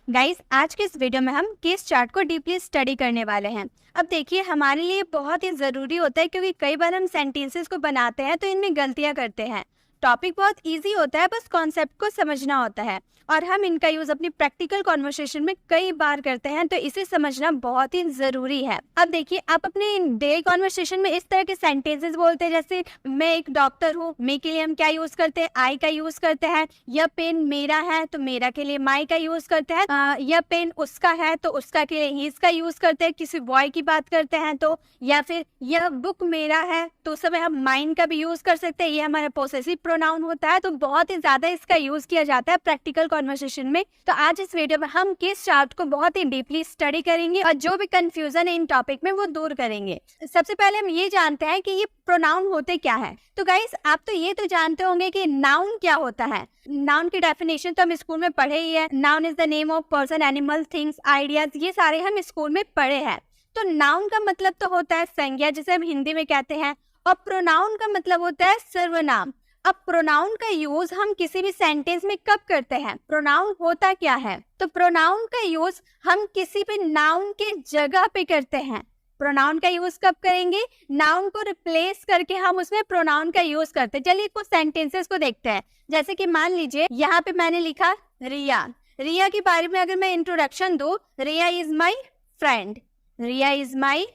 Guys, आज के इस वीडियो में हम केस चार्ट को डीपली स्टडी करने वाले हैं। अब देखिए, हमारे लिए बहुत ही ज़रूरी होता है क्योंकि कई बार हम सेंटेंसेस को बनाते हैं तो इनमें गलतियां करते हैं। टॉपिक बहुत इजी होता है, बस कॉन्सेप्ट को समझना होता है और हम इनका यूज़ अपनी प्रैक्टिकल कॉन्वर्सेशन में कई बार करते हैं, तो इसे समझना बहुत ही ज़रूरी है। अब देखिए, आप अपने डेली कॉन्वर्सेशन में इस तरह के सेंटेंसेस बोलते हैं, जैसे मैं एक डॉक्टर हूँ, मे के लिए हम क्या यूज़ करते हैं? आई का यूज़ करते हैं। यह पेन मेरा है तो मेरा के लिए माई का यूज़ करते हैं। यह पेन उसका है तो उसका के लिए हीज का यूज़ करते हैं। किसी बॉय की बात करते हैं तो, या फिर यह बुक मेरा है तो उस समय हम माइन का भी यूज़ कर सकते हैं। ये हमारा पोसेसिव प्रोनाउन होता है, तो बहुत ही ज़्यादा इसका यूज़ किया जाता है प्रैक्टिकल कॉन्वर्सेशन में। तो आज इस वीडियो में हम केस चार्ट को बहुत ही डीपली स्टडी करेंगे और जो भी कंफ्यूजन है इन टॉपिक में वो दूर करेंगे। सबसे पहले हम ये जानते हैं कि ये प्रोनाउन होते क्या है। तो गाइस, आप तो ये तो जानते होंगे कि नाउन क्या होता है। नाउन की डेफिनेशन तो हम स्कूल में पढ़े ही है। Noun is the name of person, animal, things, ideas, ये सारे हम स्कूल में पढ़े हैं। तो नाउन का मतलब तो होता है संज्ञा, जिसे हम हिंदी में कहते हैं, और प्रोनाउन का मतलब होता है सर्वनाम। अब प्रोनाउन का यूज हम किसी भी सेंटेंस में कब करते हैं? प्रोनाउन होता क्या है? तो प्रोनाउन का यूज हम किसी भी नाउन के जगह पे करते हैं। प्रोनाउन का यूज कब करेंगे? नाउन को रिप्लेस करके हम उसमें प्रोनाउन का यूज करते हैं। चलिए कुछ सेंटेंसेस को देखते हैं। जैसे कि मान लीजिए यहाँ पे मैंने लिखा रिया। रिया के बारे में अगर मैं इंट्रोडक्शन दूं, Riya is my friend. Riya is my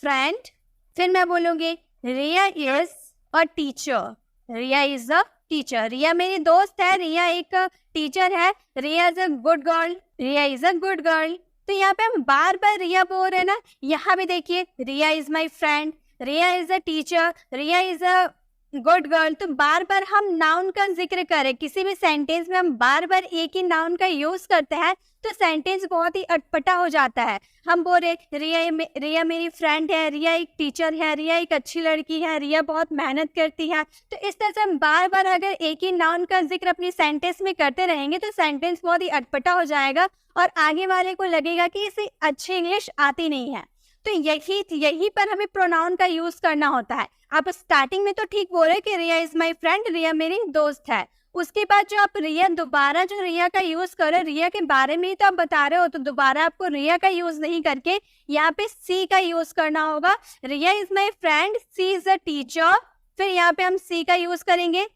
friend. फिर मैं बोलूंगी Riya is a teacher. Riya is a teacher. Riya मेरी दोस्त है, रिया एक टीचर है, Riya is a good girl. Riya is a good girl. तो यहाँ पे हम बार बार रिया बोल रहे हैं ना। यहाँ भी देखिए, Riya is my friend, Riya is a teacher, Riya is a good girl. तो बार बार हम नाउन का जिक्र करें, किसी भी सेंटेंस में हम बार बार एक ही नाउन का यूज करते हैं तो सेंटेंस बहुत ही अटपटा हो जाता है। हम बोल रहे रिया मेरी फ्रेंड है, रिया एक टीचर है, रिया एक अच्छी लड़की है, रिया बहुत मेहनत करती है। तो इस तरह से हम बार बार अगर एक ही नाउन का जिक्र अपनी सेंटेंस में करते रहेंगे तो सेंटेंस बहुत ही अटपटा हो जाएगा और आगे वाले को लगेगा कि इसे अच्छी इंग्लिश आती नहीं है। तो यही पर हमें प्रोनाउन का यूज करना होता है। आप स्टार्टिंग में तो ठीक बोल रहे कि रिया इज माई फ्रेंड, रिया मेरी दोस्त है। उसके बाद जो आप रिया दोबारा जो रिया का यूज कर रहे, रिया के बारे में ही तो आप बता रहे हो, तो दोबारा आपको रिया का यूज नहीं करके यहाँ पे सी का यूज करना होगा। Riya is my friend, she is a teacher. फिर यहाँ पे हम सी का यूज करेंगे,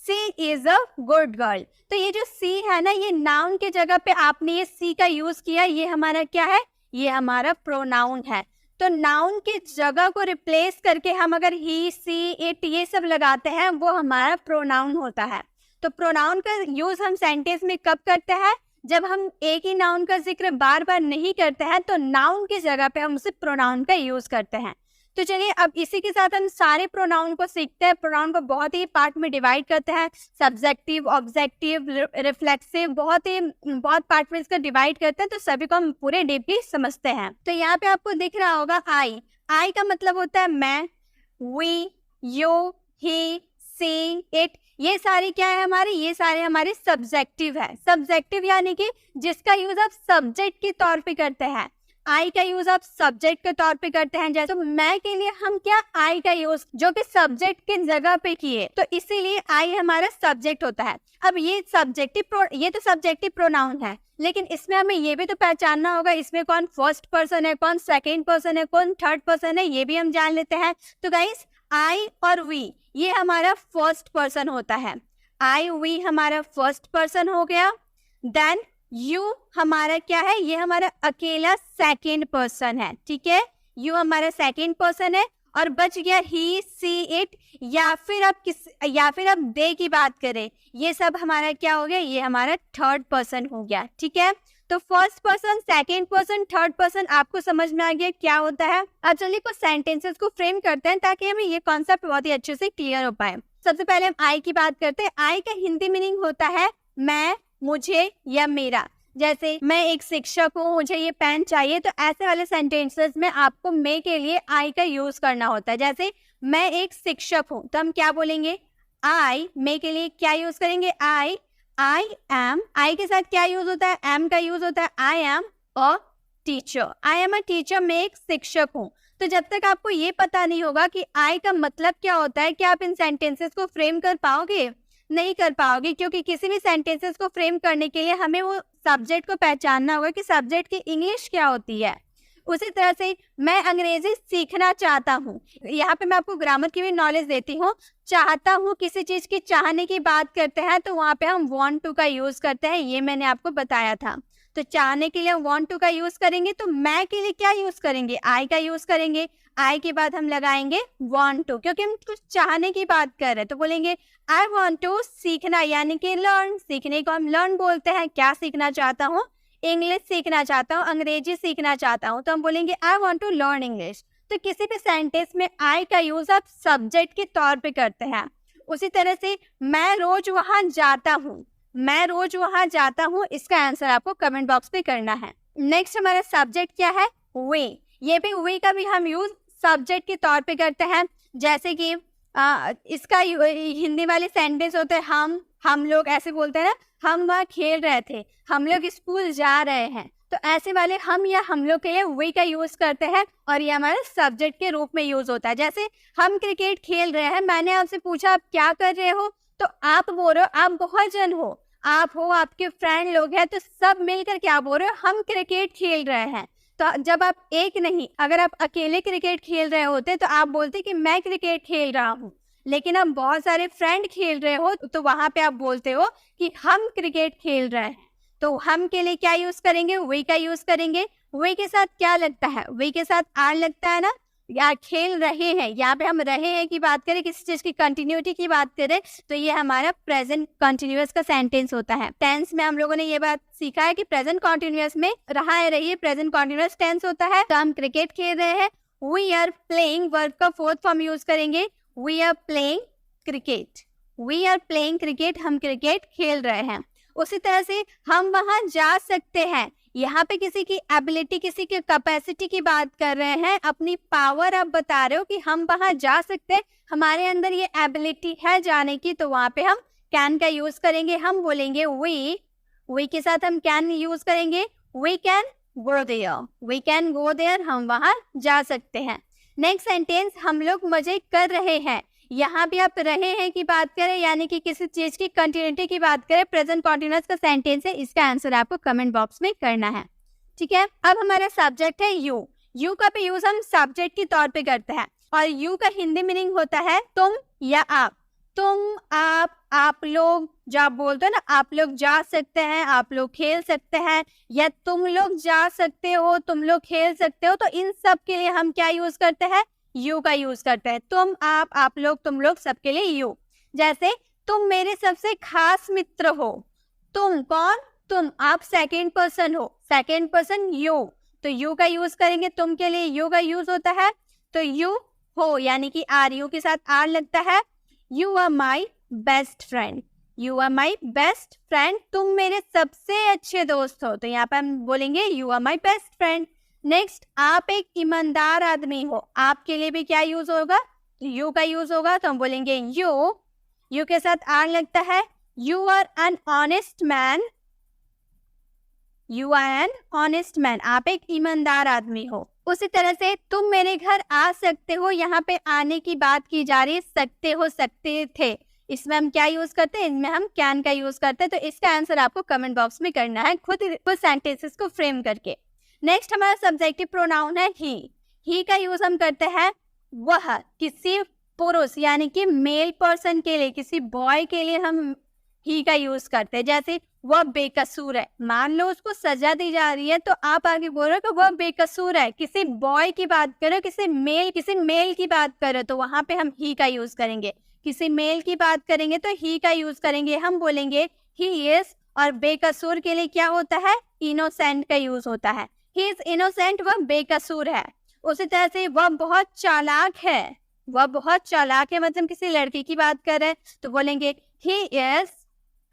she is a good girl. तो ये जो सी है ना, ये नाउन के जगह पे आपने ये सी का यूज किया, ये हमारा क्या है? ये हमारा प्रोनाउन है। तो नाउन के जगह को रिप्लेस करके हम अगर ही, सी, इट ये सब लगाते हैं, वो हमारा प्रोनाउन होता है। तो प्रोनाउन का यूज हम सेंटेंस में कब करते हैं? जब हम एक ही नाउन का जिक्र बार बार नहीं करते हैं, तो नाउन की जगह पे हम उसे प्रोनाउन का यूज करते हैं। तो चलिए अब इसी के साथ हम सारे प्रोनाउन को सीखते हैं। प्रोनाउन को बहुत ही पार्ट में डिवाइड करते हैं, सब्जेक्टिव, ऑब्जेक्टिव, रिफ्लेक्सिव, बहुत पार्ट में इसका डिवाइड करते हैं, तो सभी को हम पूरे डीपली समझते हैं। तो यहाँ पे आपको दिख रहा होगा आई। आई का मतलब होता है मैं, we, you, he, she, it. ये सारे क्या है हमारे? ये सारे हमारे सब्जेक्टिव है। सब्जेक्टिव यानी कि जिसका यूज आप सब्जेक्ट के तौर पे करते हैं। आई का यूज आप सब्जेक्ट के तौर पे करते हैं। जैसे तो मैं के लिए हम क्या आई का यूज जो कि सब्जेक्ट के जगह पे किए, तो इसीलिए आई हमारा सब्जेक्ट होता है। अब ये तो सब्जेक्टिव प्रोनाउन है, लेकिन इसमें हमें ये भी तो पहचानना होगा इसमें कौन फर्स्ट पर्सन है, कौन सेकेंड पर्सन है, कौन थर्ड पर्सन है, ये भी हम जान लेते हैं। तो गाइस, आई और वी ये हमारा फर्स्ट पर्सन होता है। आई, वी हमारा फर्स्ट पर्सन हो गया। देन यू हमारा क्या है? ये हमारा अकेला सेकेंड पर्सन है। ठीक है, यू हमारा सेकेंड पर्सन है। और बच गया ही, सी, इट, या फिर आप दे की बात करें, ये सब हमारा क्या हो गया? ये हमारा थर्ड पर्सन हो गया। ठीक है, तो first person, second person, third person आपको समझ में आ गया क्या होता है। अब चलिए कुछ सेंटेंसेस को फ्रेम करते हैं ताकि हमें ये कॉन्सेप्ट बहुत ही अच्छे से क्लियर हो पाए। सबसे पहले हम आई की बात करते हैं। आई का हिंदी मीनिंग होता है मैं, मुझे या मेरा। जैसे मैं एक शिक्षक हूँ, मुझे ये पेन चाहिए, तो ऐसे वाले सेंटेंसेस में आपको मैं के लिए आई का यूज करना होता है। जैसे मैं एक शिक्षक हूँ, तो हम क्या बोलेंगे? आई। मैं के लिए क्या यूज करेंगे? I am. आई के साथ क्या यूज होता है? एम का यूज होता है। I am a teacher. I am a teacher, मैं एक शिक्षक हूँ। तो जब तक आपको ये पता नहीं होगा कि आई का मतलब क्या होता है, क्या आप इन सेंटेंसेस को फ्रेम कर पाओगे? नहीं कर पाओगे, क्योंकि किसी भी सेंटेंसेस को फ्रेम करने के लिए हमें वो सब्जेक्ट को पहचानना होगा कि सब्जेक्ट की इंग्लिश क्या होती है। उसी तरह से मैं अंग्रेजी सीखना चाहता हूँ, यहाँ पे मैं आपको ग्रामर की भी नॉलेज देती हूँ। चाहता हूँ, किसी चीज की चाहने की बात करते हैं तो वहाँ पे हम want to का यूज करते हैं, ये मैंने आपको बताया था। तो चाहने के लिए हम want to का यूज करेंगे, तो मैं के लिए क्या यूज करेंगे, I का यूज करेंगे। I के बाद हम लगाएंगे want to, क्योंकि हम कुछ चाहने की बात कर रहे हैं। तो बोलेंगे I want to सीखना, यानी कि learn, सीखने को हम learn बोलते हैं। क्या सीखना चाहता हूँ, इंग्लिश सीखना चाहता हूँ, अंग्रेजी सीखना चाहता हूँ, तो हम बोलेंगे I want to learn English. तो किसी भी सेंटेंस में आई का यूज आप सब्जेक्ट के तौर पे करते हैं। उसी तरह से मैं रोज वहां जाता हूँ, मैं रोज वहां जाता हूँ, इसका आंसर आपको कमेंट बॉक्स में करना है। नेक्स्ट हमारा सब्जेक्ट क्या है, वे। ये भी वे का भी हम यूज सब्जेक्ट के तौर पे करते हैं। जैसे कि इसका हिंदी वाले सेंटेंस होते हैं हम लोग ऐसे बोलते हैं ना, हम वहाँ खेल रहे थे, हम लोग स्कूल जा रहे हैं। तो ऐसे वाले हम या हम लोग के लिए वे का यूज करते हैं और ये हमारे सब्जेक्ट के रूप में यूज होता है। जैसे हम क्रिकेट खेल रहे हैं, मैंने आपसे पूछा आप क्या कर रहे हो, तो आप बोल रहे हो, आप बहुत जन हो, आप हो, आपके फ्रेंड लोग हैं, तो सब मिलकर क्या बोल रहे हो, हम क्रिकेट खेल रहे हैं। तो जब आप एक नहीं, अगर आप अकेले क्रिकेट खेल रहे होते तो आप बोलते कि मैं क्रिकेट खेल रहा हूँ, लेकिन अब बहुत सारे फ्रेंड खेल रहे हो तो वहां पे आप बोलते हो कि हम क्रिकेट खेल रहे हैं। तो हम के लिए क्या यूज करेंगे, वे का यूज करेंगे। वे के साथ क्या लगता है, वे के साथ आर लगता है ना, या खेल रहे हैं, यहाँ पे हम रहे हैं की बात करें, किसी चीज की कंटिन्यूटी की बात करें, तो ये हमारा प्रेजेंट कंटिन्यूअस का सेंटेंस होता है। टेंस में हम लोगों ने ये बात सीखा है कि प्रेजेंट कंटिन्यूअस में रहा है रही है प्रेजेंट कंटिन्यूअस टेंस होता है। तो हम क्रिकेट खेल रहे हैं, वी आर प्लेइंग, वर्ब का फोर्थ फॉर्म यूज करेंगे, we are playing cricket, we are playing cricket, हम क्रिकेट खेल रहे हैं। उसी तरह से हम वहां जा सकते हैं, यहाँ पे किसी की एबिलिटी, किसी की कैपेसिटी की बात कर रहे हैं, अपनी पावर आप बता रहे हो कि हम वहां जा सकते हैं, हमारे अंदर ये एबिलिटी है जाने की, तो वहां पे हम कैन का यूज करेंगे। हम बोलेंगे वी के साथ हम कैन यूज करेंगे, we can go there, we can go there, हम वहां जा सकते हैं। नेक्स्ट सेंटेंस, हम लोग मजे कर रहे हैं, यहाँ भी आप रहे हैं की बात करें, यानी कि किसी चीज की कंटिन्यूटी की बात करें, प्रेजेंट कंटिन्यूअस का सेंटेंस है, इसका आंसर आपको कमेंट बॉक्स में करना है। ठीक है, अब हमारा सब्जेक्ट है यू। यू का भी यूज हम सब्जेक्ट के तौर पे करते हैं और यू का हिंदी मीनिंग होता है तुम या आप। तुम, आप लोग, जब आप बोलते हो ना आप लोग जा सकते हैं, आप लोग खेल सकते हैं, या तुम लोग जा सकते हो, तुम लोग खेल सकते हो, तो इन सब के लिए हम क्या यूज करते हैं, यू का यूज करते हैं। तुम, आप लोग, तुम लोग, सबके लिए यू। जैसे तुम मेरे सबसे खास मित्र हो, तुम कौन, तुम, आप सेकंड पर्सन हो, सेकंड पर्सन यू, तो यू का यूज करेंगे, तुम के लिए यू का यूज होता है। तो यू हो यानी कि आर, यू के साथ आर लगता है। You are my best friend, you are my best friend, तुम मेरे सबसे अच्छे दोस्त हो, तो यहाँ पे हम बोलेंगे you are my best friend. Next, आप एक ईमानदार आदमी हो, आपके लिए भी क्या यूज होगा, यू का यूज होगा, तो हम बोलेंगे यू के साथ आर लगता है। You are an honest man, you are an honest man, आप एक ईमानदार आदमी हो। उसी तरह से तुम मेरे घर आ सकते हो, यहाँ पे आने की बात की जा रही है, सकते हो, सकते थे, इसमें हम क्या यूज करते हैं, इनमें हम कैन का यूज करते हैं। तो इसका आंसर आपको कमेंट बॉक्स में करना है खुद सेंटेंसेस को फ्रेम करके। नेक्स्ट हमारा सब्जेक्टिव प्रोनाउन है ही का यूज हम करते हैं वह, किसी पुरुष यानी कि मेल पर्सन के लिए, किसी बॉय के लिए हम ही का यूज करते हैं। जैसे वह बेकसूर है, मान लो उसको सजा दी जा रही है, तो आप आगे बोल रहे हो कि वह बेकसूर है। किसी बॉय की बात करो, किसी मेल की बात करो, तो वहां पे हम ही का यूज करेंगे। किसी मेल की बात करेंगे तो ही का यूज करेंगे, हम बोलेंगे ही इज, और बेकसूर के लिए क्या होता है, इनोसेंट का यूज होता है। ही इज इनोसेंट, वह बेकसूर है। उसी तरह से वह बहुत चालाक है, वह बहुत चालाक है, मतलब किसी लड़की की बात कर रहे हैं तो बोलेंगे he is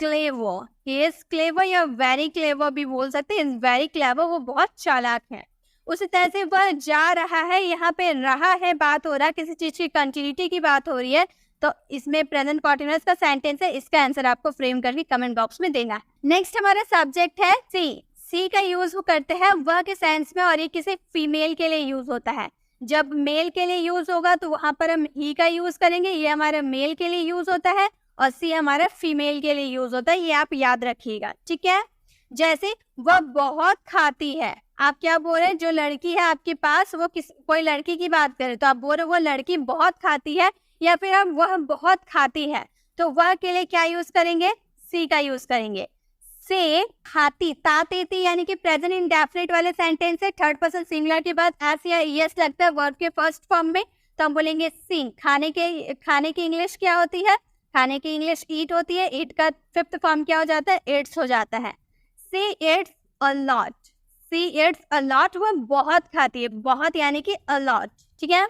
clever, he is clever या वेरी क्लेवर भी बोल सकते हैं, इज वेरी क्लेवर, वो बहुत चालाक है। उसी तरह से वह जा रहा है, यहाँ पे रहा है बात हो रहा है, किसी चीज की कंटिन्यूटी की बात हो रही है, तो इसमें प्रेजेंट कंटीन्यूअस का सेंटेंस है, इसका आंसर आपको फ्रेम करके कमेंट बॉक्स में देना है। नेक्स्ट हमारा सब्जेक्ट है सी का यूज करते हैं वह के सेंस में, और ये किसी फीमेल के लिए यूज होता है। जब मेल के लिए यूज होगा तो वहां पर हम ही का यूज करेंगे, ये हमारे मेल के लिए यूज होता है। और सी हमारा फीमेल के लिए यूज होता है, ये आप याद रखिएगा, ठीक है। जैसे वह बहुत खाती है, आप क्या बोल रहे हैं, जो लड़की है आपके पास वो कोई लड़की की बात करें तो आप बोल रहे हो वो लड़की बहुत खाती है, या फिर आप वह बहुत खाती है, तो वह के लिए क्या यूज करेंगे, सी का यूज करेंगे। से खाती तातेती यानी कि प्रेजेंट इंडेफिनिट वाले सेंटेंस है, थर्ड पर्सन सिंगुलर के बाद एस या ईएस लगता है वर्ब के फर्स्ट फॉर्म में, तो हम बोलेंगे सी। खाने की इंग्लिश क्या होती है, खाने की इंग्लिश ईट होती है, ईट का फिफ्थ फॉर्म क्या हो जाता है, इट्स हो जाता है। See it's a lot, see it's a lot, वह बहुत खाती है, बहुत यानी कि अ लॉट, ठीक है।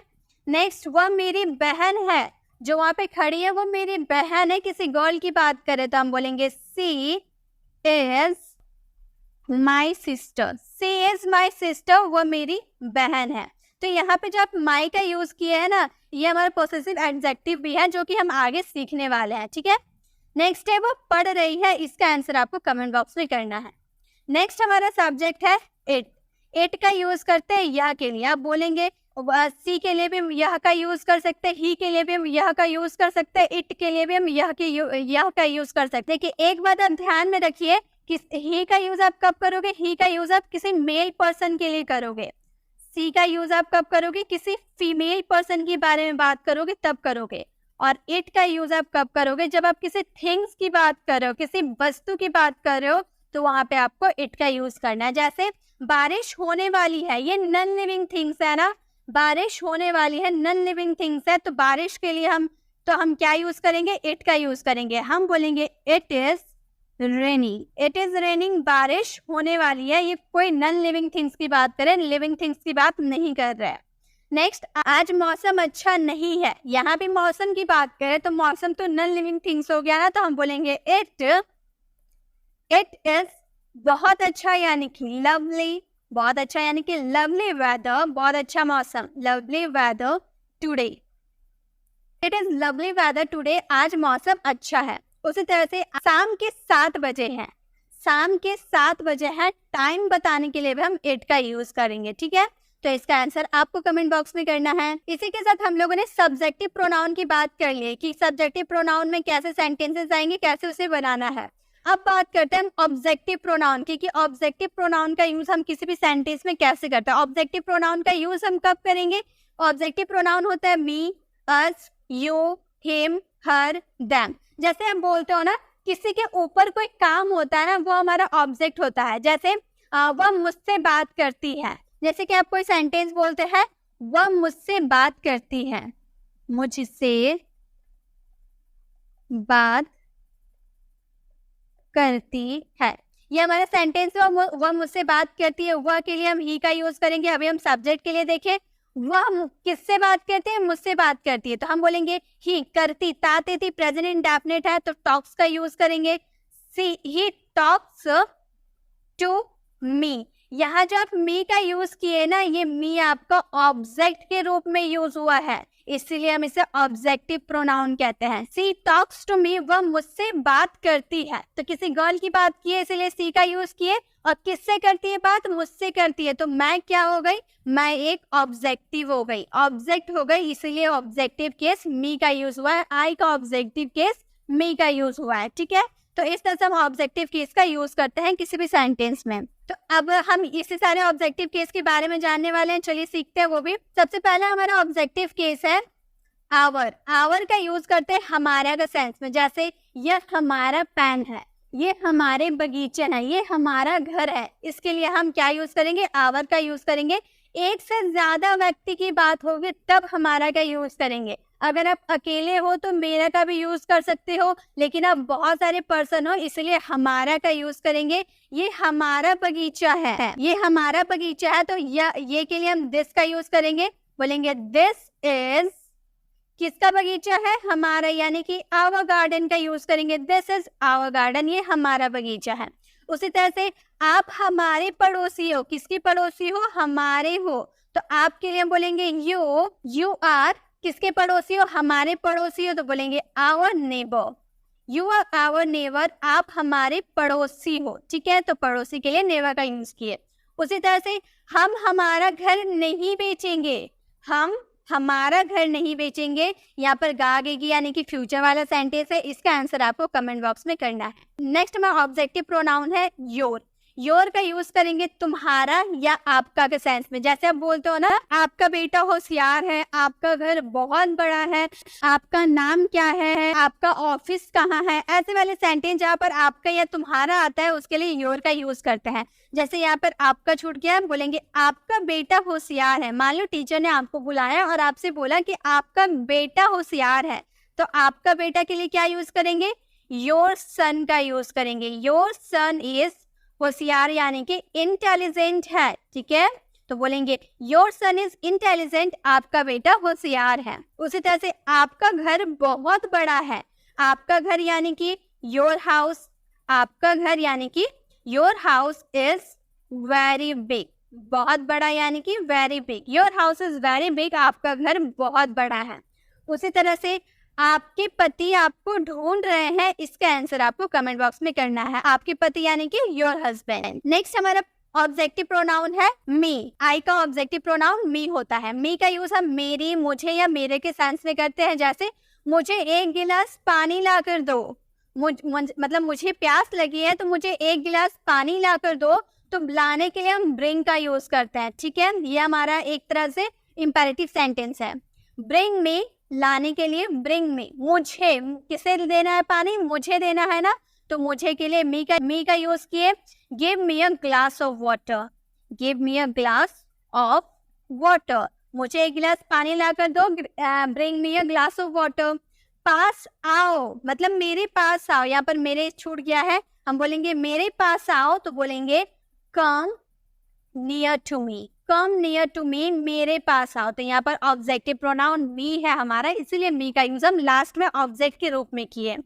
नेक्स्ट, वह मेरी बहन है, जो वहां पे खड़ी है वो मेरी बहन है, किसी गर्ल की बात करें तो हम बोलेंगे she is my sister, she is my sister, वो मेरी बहन है। तो यहाँ पे जो आप माई का यूज किए हैं ना, ये हमारा पोसेसिव एडजेक्टिव भी है जो कि हम आगे सीखने वाले हैं, ठीक है। नेक्स्ट है वो पढ़ रही है, इसका आंसर आपको कमेंट बॉक्स में करना है। नेक्स्ट हमारा सब्जेक्ट है इट, इट का यूज करते हैं यह के लिए, आप बोलेंगे सी के लिए भी यह का यूज कर सकते हैं, ही के लिए भी हम यह का यूज कर सकते हैं, इट के लिए भी हम यह का यूज कर सकते हैं। कि एक बात आप ध्यान में रखिए कि ही का यूज आप कब करोगे, ही का यूज आप किसी मेल पर्सन के लिए करोगे, सी का यूज आप कब करोगे, किसी फीमेल पर्सन के बारे में बात करोगे तब करोगे, और इट का यूज आप कब करोगे, जब आप किसी थिंग्स की बात कर रहे हो, किसी वस्तु की बात कर रहे हो, तो वहां पे आपको इट का यूज करना है। जैसे बारिश होने वाली है, ये नॉन लिविंग थिंग्स है ना, बारिश होने वाली है, नॉन लिविंग थिंग्स है, तो बारिश के लिए हम क्या यूज करेंगे, इट का यूज करेंगे, हम बोलेंगे it is raining, it is raining, बारिश होने वाली है, ये कोई नॉन लिविंग थिंग्स की बात करें, लिविंग थिंग्स की बात नहीं कर रहा है। नेक्स्ट, आज मौसम अच्छा नहीं है, यहाँ भी मौसम की बात करें तो मौसम तो नॉन लिविंग थिंग्स हो गया ना, तो हम बोलेंगे इट इज बहुत अच्छा यानी कि लवली, बहुत अच्छा यानी कि लवली वेदर, बहुत अच्छा मौसम, lovely weather today, it is lovely weather today, आज मौसम अच्छा है। उसी तरह से शाम के 7 बजे हैं, शाम के 7 बजे है, टाइम बताने के लिए भी हम इट का यूज करेंगे, ठीक है। तो इसका आंसर आपको कमेंट बॉक्स में करना है। इसी के साथ हम लोगों ने सब्जेक्टिव प्रोनाउन की बात कर ली कि सब्जेक्टिव प्रोनाउन में कैसे सेंटेंसेस आएंगे, कैसे उसे बनाना है। अब बात करते हैं ऑब्जेक्टिव प्रोनाउन की कि ऑब्जेक्टिव प्रोनाउन का यूज हम किसी भी सेंटेंस में कैसे करते हैं। ऑब्जेक्टिव प्रोनाउन का यूज हम कब करेंगे, ऑब्जेक्टिव प्रोनाउन होता है मी, अस, यू, हिम, हर, देम। जैसे हम बोलते हो ना, किसी के ऊपर कोई काम होता है ना, वो हमारा ऑब्जेक्ट होता है। जैसे वह मुझसे बात करती है, जैसे कि आप कोई सेंटेंस बोलते हैं, वह मुझसे बात करती है, मुझसे बात करती है, ये हमारा सेंटेंस है। वह मुझसे बात करती है, वह के लिए हम ही का यूज करेंगे। अभी हम सब्जेक्ट के लिए देखें, वह किससे बात करती है, मुझसे बात करती है, तो हम बोलेंगे ही। करती तातेती प्रेजेंट इंडेफिनिट है, तो टॉक्स का यूज करेंगे। सी ही टॉक्स टू मी, यहाँ जो आप मी का यूज किए ना, ये मी आपका ऑब्जेक्ट के रूप में यूज हुआ है, इसीलिए हम इसे ऑब्जेक्टिव प्रोनाउन कहते हैं। सी टॉक्स टू मी, वह मुझसे बात करती है, तो किसी गर्ल की बात की है इसलिए सी का यूज किए, और किससे करती है बात, मुझसे करती है, तो मैं क्या हो गई, मैं एक ऑब्जेक्टिव हो गई, ऑब्जेक्ट हो गई, इसलिए ऑब्जेक्टिव केस मी का यूज हुआ है। आई का ऑब्जेक्टिव केस मी का यूज हुआ है, ठीक है। तो इस तरह से हम ऑब्जेक्टिव केस का यूज करते हैं किसी भी सेंटेंस में। तो अब हम इसी सारे ऑब्जेक्टिव केस के बारे में जानने वाले हैं, चलिए सीखते हैं वो भी। सबसे पहला हमारा ऑब्जेक्टिव केस है आवर। आवर का यूज करते हैं हमारा का सेंस में, जैसे यह हमारा पेन है, ये हमारे बगीचे हैं, ये हमारा घर है, इसके लिए हम क्या यूज करेंगे, आवर का यूज करेंगे। एक से ज्यादा व्यक्ति की बात होगी तब हमारा का यूज करेंगे। अगर आप अकेले हो तो मेरा का भी यूज कर सकते हो, लेकिन आप बहुत सारे पर्सन हो इसलिए हमारा का यूज करेंगे। ये हमारा बगीचा है, ये हमारा बगीचा है, तो ये के लिए हम दिस का यूज करेंगे, बोलेंगे दिस इज किसका बगीचा है, हमारा, यानी कि आवर गार्डन का यूज करेंगे, दिस इज आवर गार्डन, ये हमारा बगीचा है। उसी तरह से आप हमारे पड़ोसी हो, किसकी पड़ोसी हो, हमारे हो, तो आपके लिए बोलेंगे यू आर किसके पड़ोसी हो, हमारे पड़ोसी हो, तो बोलेंगे our neighbour, you are our neighbour, आप हमारे पड़ोसी हो, ठीक है। तो पड़ोसी के लिए नेबर का यूज किए। उसी तरह से हम हमारा घर नहीं बेचेंगे, हम हमारा घर नहीं बेचेंगे, यहाँ पर गागेगी यानी कि फ्यूचर वाला सेंटेंस है। इसका आंसर आपको कमेंट बॉक्स में करना है। नेक्स्ट हमारा ऑब्जेक्टिव प्रोनाउन है योर। योर का यूज करेंगे तुम्हारा या आपका के सेंस में। जैसे आप बोलते हो ना, आपका बेटा होशियार है, आपका घर बहुत बड़ा है, आपका नाम क्या है, आपका ऑफिस कहाँ है, ऐसे वाले सेंटेंस जहाँ पर आपका या तुम्हारा आता है उसके लिए योर का यूज करते हैं। जैसे यहाँ पर आपका छूट गया, बोलेंगे आपका बेटा होशियार है। मान लो टीचर ने आपको बुलाया और आपसे बोला कि आपका बेटा होशियार है, तो आपका बेटा के लिए क्या यूज करेंगे? योर सन का यूज करेंगे। योर सन इज होशियार यानी कि इंटेलिजेंट है, ठीक है, तो बोलेंगे योर सन इज इंटेलिजेंट, आपका बेटा होशियार है। उसी तरह से आपका घर बहुत बड़ा है। आपका घर यानी कि योर हाउस। आपका घर यानी कि your house is very big. बहुत बड़ा यानी कि very big. Your house is very big, आपका घर बहुत बड़ा है। उसी तरह से आपके पति आपको ढूंढ रहे हैं, इसका आंसर आपको कमेंट बॉक्स में करना है। आपके पति यानी कि योर हस्बैंड। नेक्स्ट हमारा ऑब्जेक्टिव प्रोनाउन है मी। आई का ऑब्जेक्टिव प्रोनाउन मी होता है। मी का यूज हम मेरी, मुझे या मेरे के सेंस में करते हैं। जैसे मुझे 1 गिलास पानी ला कर दो। मतलब मुझे प्यास लगी है तो मुझे 1 गिलास पानी ला कर दो, तो लाने के लिए हम ब्रिंग का यूज करते हैं, ठीक है। ये हमारा एक तरह से इंपेरेटिव सेंटेंस है। ब्रिंग मी, लाने के लिए ब्रिंग मी। मुझे, किसे देना है पानी? मुझे देना है ना, तो मुझे के लिए मी का यूज किए। Give me a glass of water. Give me a glass of water, मुझे 1 गिलास पानी ला कर दो। Bring me a glass of water. पास आओ, मतलब मेरे पास आओ। यहाँ पर मेरे छूट गया है, हम बोलेंगे मेरे पास आओ, तो बोलेंगे come near to me. Come near to me, मेरे पास आओ। तो यहाँ पर ऑब्जेक्टिव प्रोनाउन मी है हमारा, इसीलिए मी का यूज हम लास्ट में ऑब्जेक्ट के रूप में किए।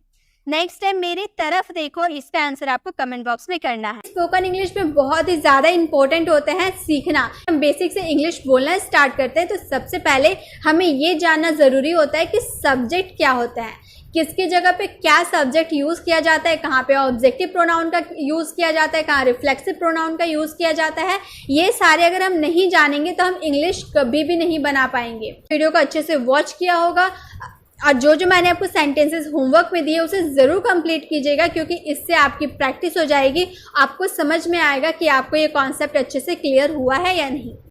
नेक्स्ट है मेरी तरफ देखो। इसका आंसर आपको कमेंट बॉक्स में करना है। स्पोकन इंग्लिश में बहुत ही ज़्यादा इंपॉर्टेंट होते हैं सीखना। हम बेसिक से इंग्लिश बोलना स्टार्ट करते हैं तो सबसे पहले हमें ये जानना ज़रूरी होता है कि सब्जेक्ट क्या होता है, किसकी जगह पे क्या सब्जेक्ट यूज़ किया जाता है, कहाँ पे ऑब्जेक्टिव प्रोनाउन का यूज़ किया जाता है, कहाँ रिफ्लेक्सिव प्रोनाउन का यूज़ किया जाता है। ये सारे अगर हम नहीं जानेंगे तो हम इंग्लिश कभी भी नहीं बना पाएंगे। वीडियो को अच्छे से वॉच किया होगा और जो मैंने आपको सेंटेंसेस होमवर्क में दिए उसे ज़रूर कंप्लीट कीजिएगा, क्योंकि इससे आपकी प्रैक्टिस हो जाएगी। आपको समझ में आएगा कि आपको ये कॉन्सेप्ट अच्छे से क्लियर हुआ है या नहीं।